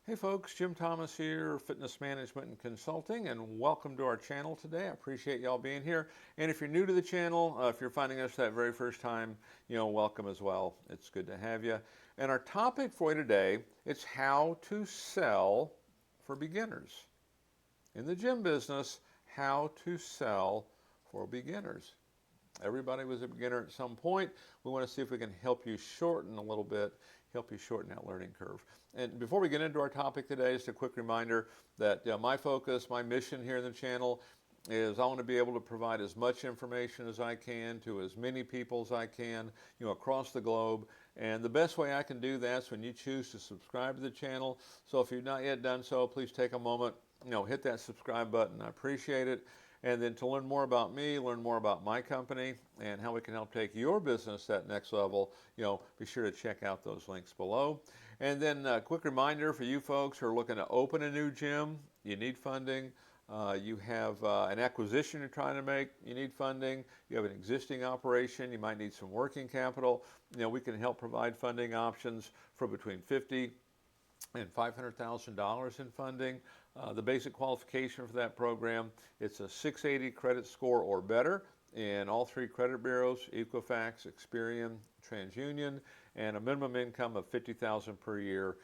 Hey folks, Jim Thomas here, Fitness Management and Consulting, and welcome to our channel today. I appreciate y'all being here. And if you're new to the channel, if you're finding us that very first time, welcome as well. It's good to have you. And our topic for you today, it's how to sell for beginners. In the gym business, how to sell for beginners. Everybody was a beginner at some point. We want to see if we can help you shorten a little bit, help you shorten that learning curve. And before we get into our topic today, just a quick reminder that my focus, my mission here in the channel is I want to be able to provide as much information as I can to as many people as I can, across the globe. And the best way I can do that is when you choose to subscribe to the channel. So if you've not yet done so, please take a moment, hit that subscribe button. I appreciate it. And then to learn more about me, learn more about my company, and how we can help take your business to that next level, be sure to check out those links below. And then a quick reminder for you folks who are looking to open a new gym, you need funding. You have an acquisition you're trying to make, you need funding. You have an existing operation, you might need some working capital. We can help provide funding options for between $50,000 and $500,000 in funding. The basic qualification for that program, it's a 680 credit score or better in all three credit bureaus, Equifax, Experian, TransUnion, and a minimum income of $50,000 per year,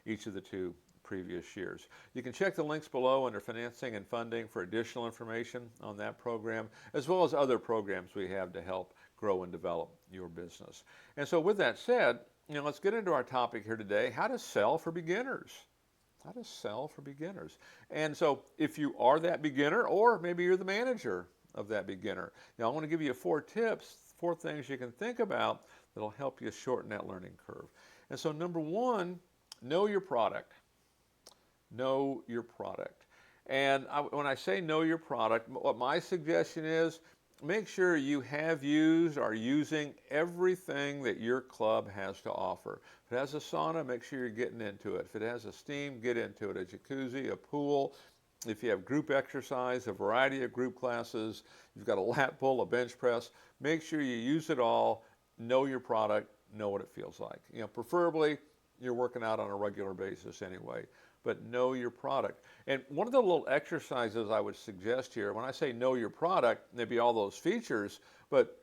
each of the two previous years. You can check the links below under financing and funding for additional information on that program, as well as other programs we have to help grow and develop your business. And so with that said, let's get into our topic here today, how to sell for beginners. How to sell for beginners. And so if you are that beginner, or maybe you're the manager of that beginner, I want to give you 4 tips, 4 things you can think about that'll help you shorten that learning curve. And so number 1, know your product. Know your product. And when I say know your product, what my suggestion is, make sure you have used or are using everything that your club has to offer. If it has a sauna, make sure you're getting into it. If it has a steam, get into it. A jacuzzi, a pool. If you have group exercise, a variety of group classes, you've got a lat pull, a bench press, make sure you use it all, know your product, know what it feels like. Preferably you're working out on a regular basis anyway, but know your product. And one of the little exercises I would suggest here, when I say know your product, maybe all those features, but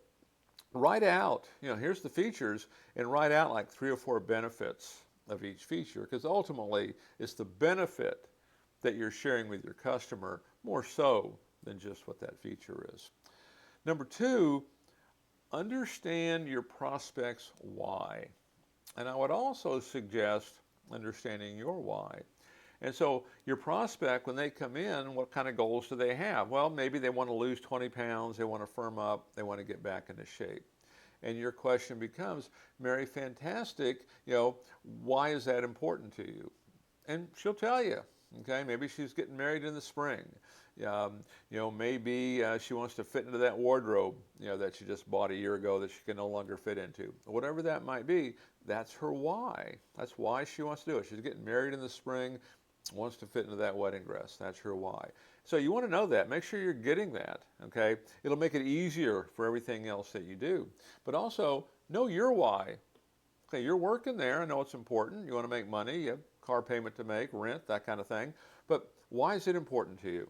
write out, here's the features, and write out like 3 or 4 benefits of each feature, because ultimately it's the benefit that you're sharing with your customer more so than just what that feature is. Number 2, understand your prospect's why. And I would also suggest understanding your why. And so your prospect, when they come in, what kind of goals do they have? Well, maybe they want to lose 20 pounds, they want to firm up, they want to get back into shape. And your question becomes, Mary, fantastic, why is that important to you? And she'll tell you, okay? Maybe she's getting married in the spring. Maybe she wants to fit into that wardrobe, that she just bought a year ago that she can no longer fit into. Whatever that might be, that's her why. That's why she wants to do it. She's getting married in the spring, wants to fit into that wedding dress. That's her why. So you want to know that. Make sure you're getting that, okay? It'll make it easier for everything else that you do. But also, know your why. Okay, you're working there. I know it's important. You want to make money. You have car payment to make, rent, that kind of thing. But why is it important to you?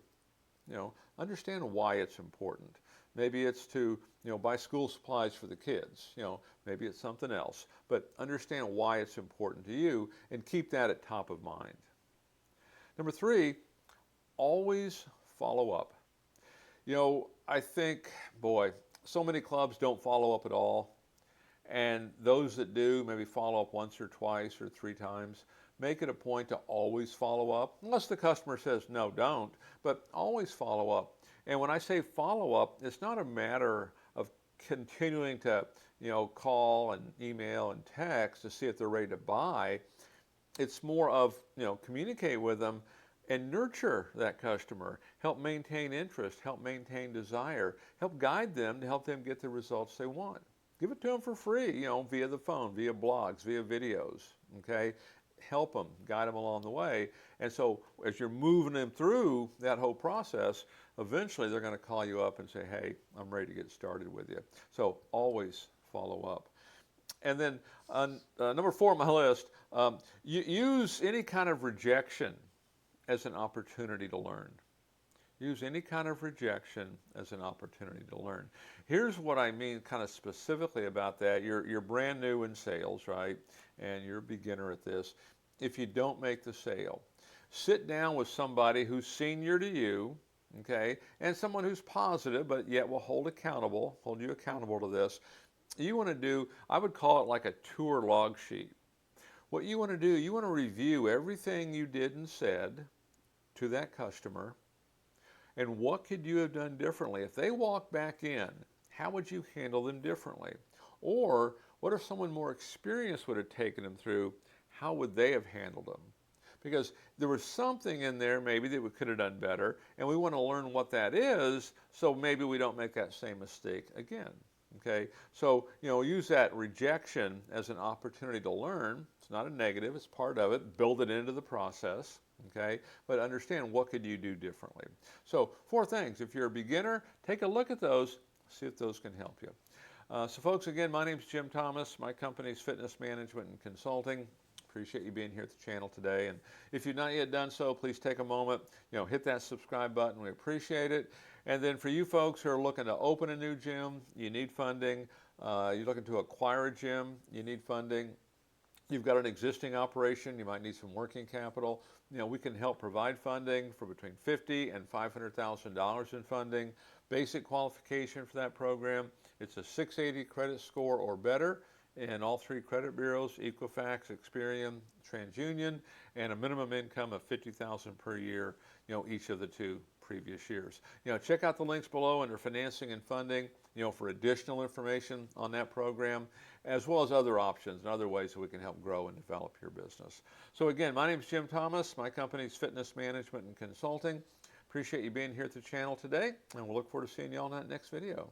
Understand why it's important. Maybe it's to, buy school supplies for the kids. Maybe it's something else. But understand why it's important to you and keep that at top of mind. Number 3, always follow up. I think, so many clubs don't follow up at all. And those that do maybe follow up once or twice or 3 times. Make it a point to always follow up, unless the customer says, no, don't, but always follow up. And when I say follow up, it's not a matter of continuing to, call and email and text to see if they're ready to buy. It's more of, communicate with them and nurture that customer, help maintain interest, help maintain desire, help guide them to help them get the results they want. Give it to them for free, via the phone, via blogs, via videos, okay? Help them, guide them along the way. And so as you're moving them through that whole process, eventually they're going to call you up and say, hey, I'm ready to get started with you. So always follow up. And then number 4 on my list, use any kind of rejection as an opportunity to learn. Use any kind of rejection as an opportunity to learn. Here's what I mean kind of specifically about that. You're brand new in sales, right? And you're a beginner at this. If you don't make the sale, sit down with somebody who's senior to you, okay, and someone who's positive but yet will hold you accountable to this. You want to do, I would call it like a tour log sheet. What you want to do, you want to review everything you did and said to that customer, and what could you have done differently? If they walk back in, how would you handle them differently? Or what if someone more experienced would have taken them through, how would they have handled them? Because there was something in there maybe that we could have done better, and we want to learn what that is so maybe we don't make that same mistake again. Okay, so use that rejection as an opportunity to learn. It's not a negative, it's part of it. Build it into the process. Okay, but understand what could you do differently. So 4 things. If you're a beginner, take a look at those, see if those can help you. So folks, again, my name's Jim Thomas. My company's Fitness Management and Consulting. Appreciate you being here at the channel today. And if you've not yet done so, please take a moment, hit that subscribe button. We appreciate it. And then for you folks who are looking to open a new gym, you need funding. You're looking to acquire a gym, you need funding. You've got an existing operation, you might need some working capital. We can help provide funding for between $50,000 and $500,000 in funding. Basic qualification for that program, it's a 680 credit score or better in all 3 credit bureaus, Equifax, Experian, TransUnion, and a minimum income of $50,000 per year, each of the 2 previous years. Check out the links below under financing and funding, for additional information on that program, as well as other options and other ways that we can help grow and develop your business. So again, my name is Jim Thomas. My company's Fitness Management and Consulting. Appreciate you being here at the channel today, and we'll look forward to seeing you all in that next video.